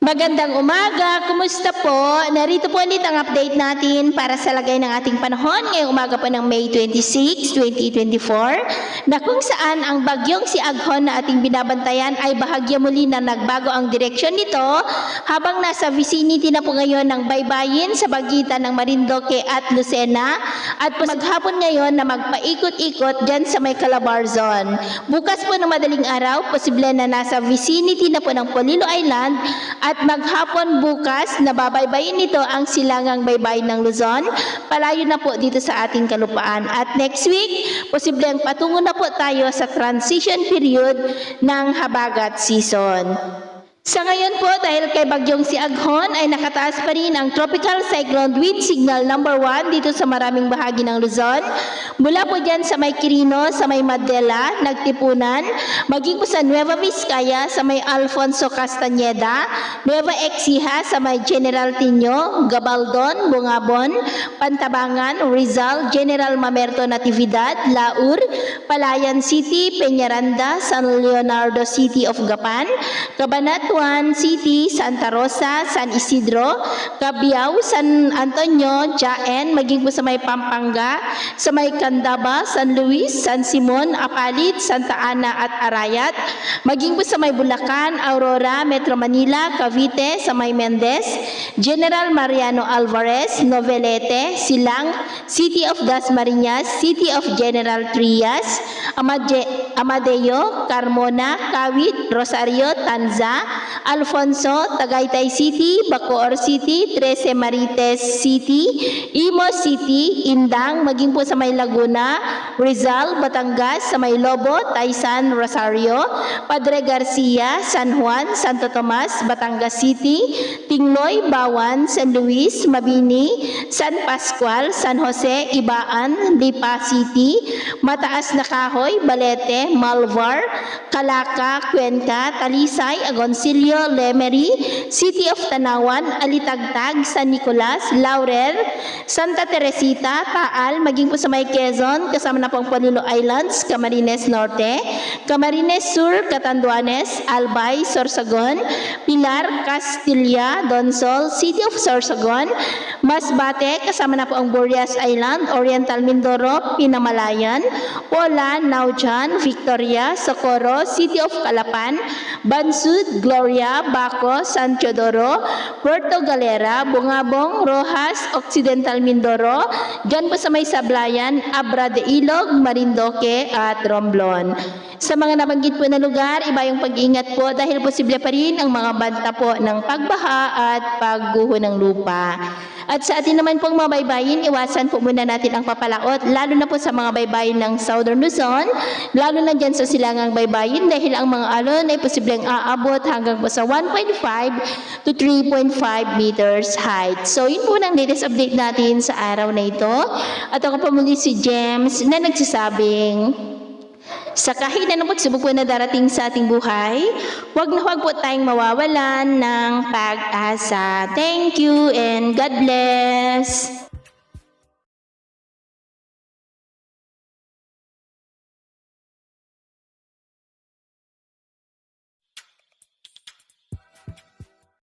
Magandang umaga, kumusta po? Narito po ulit ang update natin para sa lagay ng ating panahon ngayong umaga po ng May 26, 2024 na kung saan ang bagyong si Aghon na ating binabantayan ay bahagya muli na nagbago ang direksyon nito habang nasa vicinity na po ngayon ng baybayin sa pagitan ng Marinduque at Lucena at maghapon ngayon na magpaikot-ikot dyan sa may Calabar Zone. Bukas po ng madaling araw, posible na nasa vicinity na po ng Polillo Island at maghapon bukas, nababaybayin nito ang silangang baybayin ng Luzon. Palayo na po dito sa ating kalupaan. At next week, posibleng patungo na po tayo sa transition period ng habagat season. Sa ngayon po, dahil kay bagyong si Aghon ay nakataas pa rin ang tropical cyclone wind signal number 1 dito sa maraming bahagi ng Luzon. Mula po dyan sa may Quirino, sa may Madela, Nagtipunan, maging po sa Nueva Vizcaya, sa may Alfonso Castañeda, Nueva Ecija, sa may General Tino, Gabaldon, Bungabon, Pantabangan, Rizal, General Mamerto Natividad, Laur, Palayan City, Peñaranda, San Leonardo City of Gapan, Cabanatuan City, Santa Rosa, San Isidro, Cabiao, San Antonio, Jaen, maging po sa may Pampanga, sa may Candaba, San Luis, San Simon, Apalit, Santa Ana at Arayat, maging po sa may Bulacan, Aurora, Metro Manila, Cavite, sa may Mendez, General Mariano Alvarez, Novelete, Silang, City of Dasmariñas, City of General Trias, Amadeo, Carmona, Kawit, Rosario, Tanza, Alfonso, Tagaytay City, Bacoor City, Trece Marites City, Imo City, Indang, maging po sa may Laguna, Rizal, Batangas, sa may Lobo, Taysan, Rosario, Padre Garcia, San Juan, Santo Tomas, Batangas City, Tingloy, Bawan, San Luis, Mabini, San Pascual, San Jose, Ibaan, Lipa City, Mataas na Kahoy, Balete, Malvar, Calaca, Cuenca, Talisay, Agoncillo, Lemery, City of Tanawan, Alitagtag, San Nicolas, Laurel, Santa Teresita, Taal, maging po sa may Quezon, kasama na po ang Polillo Islands, Camarines Norte, Camarines Sur, Catanduanes, Albay, Sorsogon, Pilar, Castilla, Donsol, City of Sorsogon, Masbate, kasama na po ang Burias Island, Oriental Mindoro, Pinamalayan, Pola, Naujan, Victoria, Socorro, City of Calapan, Bansud, Gloria, Baco, San Teodoro, Puerto Galera, Bungabong, Rojas, Occidental Mindoro, dyan po sa may Sablayan, Abra de Ilog, Marinduque at Romblon. Sa mga nabanggit po na lugar, iba yung pag-iingat po dahil posible pa rin ang mga banta po ng pagbaha at pagguho ng lupa. At sa atin naman pong mga baybayin, iwasan po muna natin ang papalaot, lalo na po sa mga baybayin ng Southern Luzon, lalo na dyan sa silangang baybayin dahil ang mga alon ay posibleng aabot hanggang po sa 1.5 to 3.5 meters height. So yun po ang latest update natin sa araw na ito. At ako po muli si James na nagsasabing, sa kahit anong pagsubok po na darating sa ating buhay, huwag na huwag po tayong mawawalan ng pag-asa. Thank you and God bless!